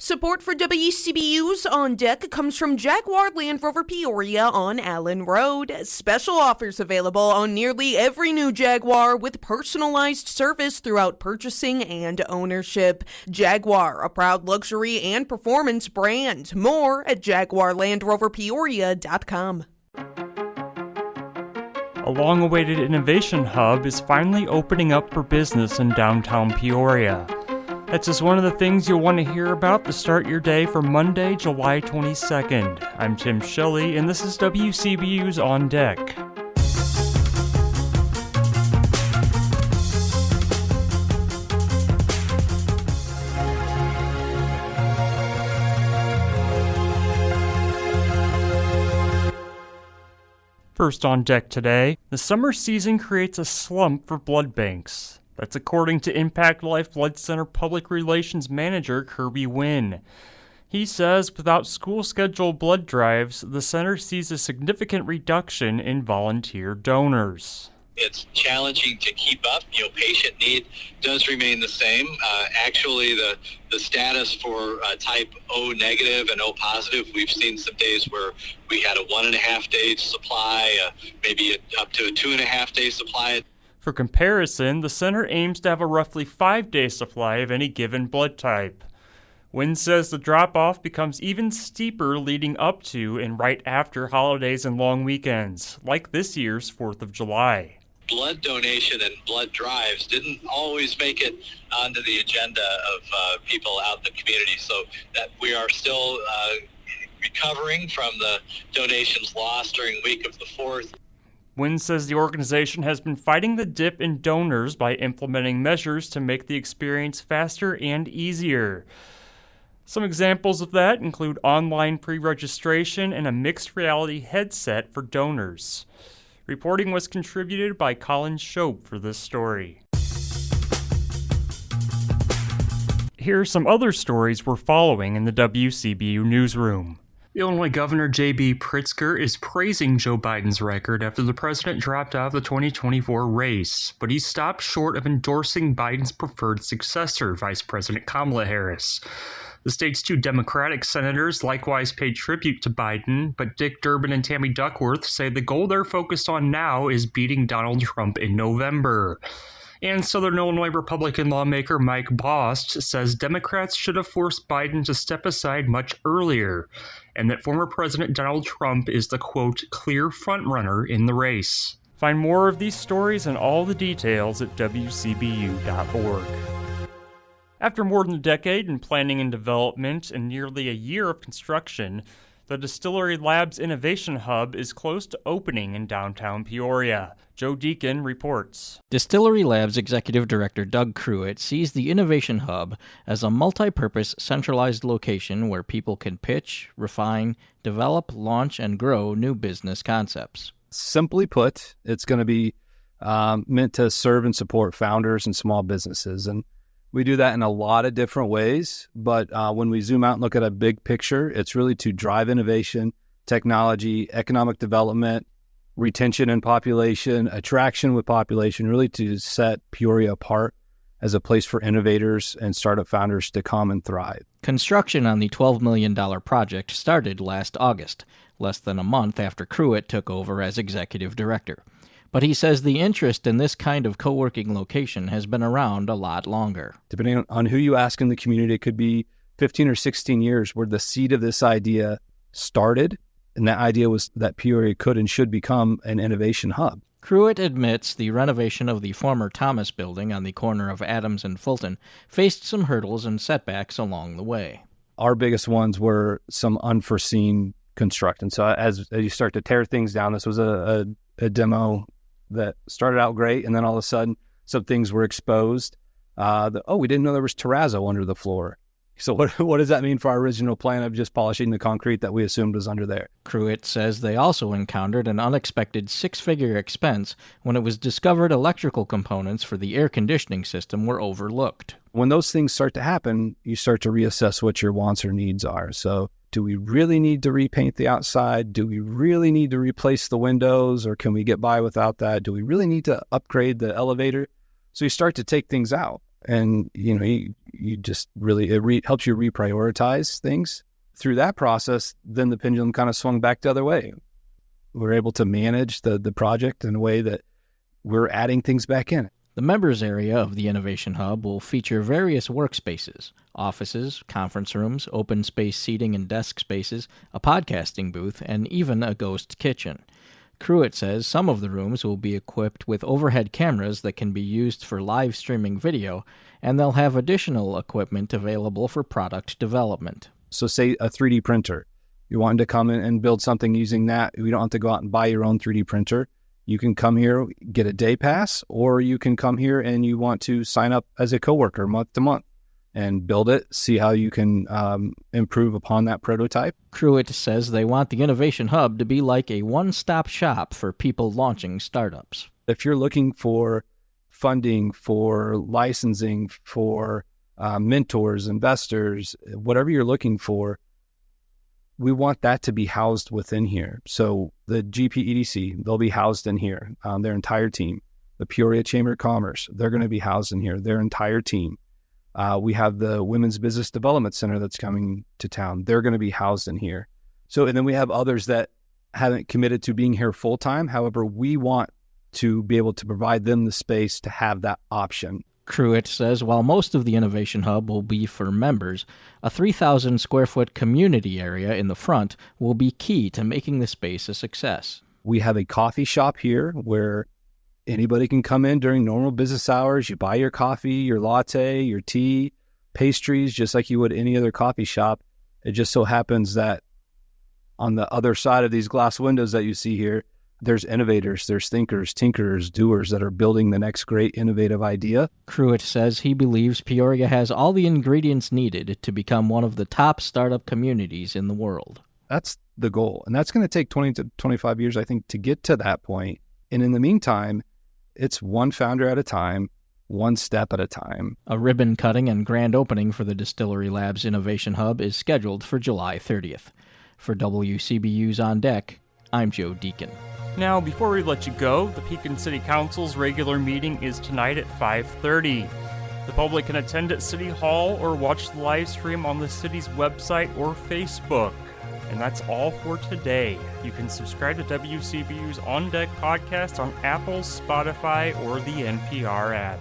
Support for WCBU's On Deck comes from Jaguar Land Rover Peoria on Allen Road. Special offers available on nearly every new Jaguar with personalized service throughout purchasing and ownership. Jaguar, a proud luxury and performance brand. More at jaguarlandroverpeoria.com. A long-awaited innovation hub is finally opening up for business in downtown Peoria. That's just one of the things you'll want to hear about to start your day for Monday, July 22nd. I'm Tim Shelley, and this is WCBU's On Deck. First on deck today, the summer season creates a slump for blood banks. That's according to Impact Life Blood Center Public Relations Manager Kirby Wynn. He says without school-scheduled blood drives, the center sees a significant reduction in volunteer donors. It's challenging to keep up. Patient need does remain the same. Actually, the status for type O negative and O positive, we've seen some days where we had a 1.5 day supply, maybe up to a 2.5 day supply. For comparison, the center aims to have a roughly 5-day supply of any given blood type. Wynn says the drop-off becomes even steeper leading up to and right after holidays and long weekends, like this year's 4th of July. Blood donation and blood drives didn't always make it onto the agenda of people out in the community, so that we are still recovering from the donations lost during the week of the 4th. Wynn says the organization has been fighting the dip in donors by implementing measures to make the experience faster and easier. Some examples of that include online pre-registration and a mixed reality headset for donors. Reporting was contributed by Colin Shope for this story. Here are some other stories we're following in the WCBU newsroom. Illinois Governor J.B. Pritzker is praising Joe Biden's record after the president dropped out of the 2024 race, but he stopped short of endorsing Biden's preferred successor, Vice President Kamala Harris. The state's two Democratic senators likewise paid tribute to Biden, but Dick Durbin and Tammy Duckworth say the goal they're focused on now is beating Donald Trump in November. And Southern Illinois Republican lawmaker Mike Bost says Democrats should have forced Biden to step aside much earlier, and that former President Donald Trump is the, quote, clear frontrunner in the race. Find more of these stories and all the details at WCBU.org. After more than a decade in planning and development and nearly a year of construction, the Distillery Labs Innovation Hub is close to opening in downtown Peoria. Joe Deacon reports. Distillery Labs Executive Director Doug Cruitt sees the Innovation Hub as a multi-purpose, centralized location where people can pitch, refine, develop, launch, and grow new business concepts. Simply put, it's going to be meant to serve and support founders and small businesses. And we do that in a lot of different ways, but when we zoom out and look at a big picture, it's really to drive innovation, technology, economic development, retention in population, attraction with population, really to set Peoria apart as a place for innovators and startup founders to come and thrive. Construction on the $12 million project started last August, less than a month after Cruitt took over as executive director. But he says the interest in this kind of co-working location has been around a lot longer. Depending on who you ask in the community, it could be 15 or 16 years where the seed of this idea started, and that idea was that Peoria could and should become an innovation hub. Cruitt admits the renovation of the former Thomas building on the corner of Adams and Fulton faced some hurdles and setbacks along the way. Our biggest ones were some unforeseen construction. So as you start to tear things down, this was a demo that started out great, and then all of a sudden some things were exposed. We didn't know there was terrazzo under the floor. So what does that mean for our original plan of just polishing the concrete that we assumed was under there? Cruitt says they also encountered an unexpected 6-figure expense when it was discovered electrical components for the air conditioning system were overlooked. When those things start to happen, you start to reassess what your wants or needs are. So do we really need to repaint the outside? Do we really need to replace the windows, or can we get by without that? Do we really need to upgrade the elevator? So you start to take things out. And, you just really, helps you reprioritize things. Through that process, then the pendulum kind of swung back the other way. We're able to manage the project in a way that we're adding things back in. The members area of the Innovation Hub will feature various workspaces, offices, conference rooms, open space seating and desk spaces, a podcasting booth, and even a ghost kitchen. Cruitt says some of the rooms will be equipped with overhead cameras that can be used for live streaming video, and they'll have additional equipment available for product development. So say a 3D printer. You want to come in and build something using that. You don't have to go out and buy your own 3D printer. You can come here, get a day pass, or you can come here and you want to sign up as a coworker month to month and build it, see how you can improve upon that prototype. Cruitt says they want the Innovation Hub to be like a one-stop shop for people launching startups. If you're looking for funding, for licensing, for mentors, investors, whatever you're looking for, we want that to be housed within here. So the GPEDC, they'll be housed in here, their entire team. The Peoria Chamber of Commerce, they're going to be housed in here, their entire team. We have the Women's Business Development Center that's coming to town. They're going to be housed in here. So, and then we have others that haven't committed to being here full time. However, we want to be able to provide them the space to have that option. Cruitt says while most of the Innovation Hub will be for members, a 3,000 square foot community area in the front will be key to making the space a success. We have a coffee shop here where anybody can come in during normal business hours. You buy your coffee, your latte, your tea, pastries, just like you would any other coffee shop. It just so happens that on the other side of these glass windows that you see here, there's innovators, there's thinkers, tinkerers, doers that are building the next great innovative idea. Pruitt says he believes Peoria has all the ingredients needed to become one of the top startup communities in the world. That's the goal. And that's going to take 20 to 25 years, I think, to get to that point. And in the meantime, it's one founder at a time, one step at a time. A ribbon cutting and grand opening for the Distillery Labs Innovation Hub is scheduled for July 30th. For WCBU's On Deck, I'm Joe Deacon. Now, before we let you go, the Pekin City Council's regular meeting is tonight at 5:30. The public can attend at City Hall or watch the live stream on the city's website or Facebook. And that's all for today. You can subscribe to WCBU's On Deck podcast on Apple, Spotify, or the NPR app.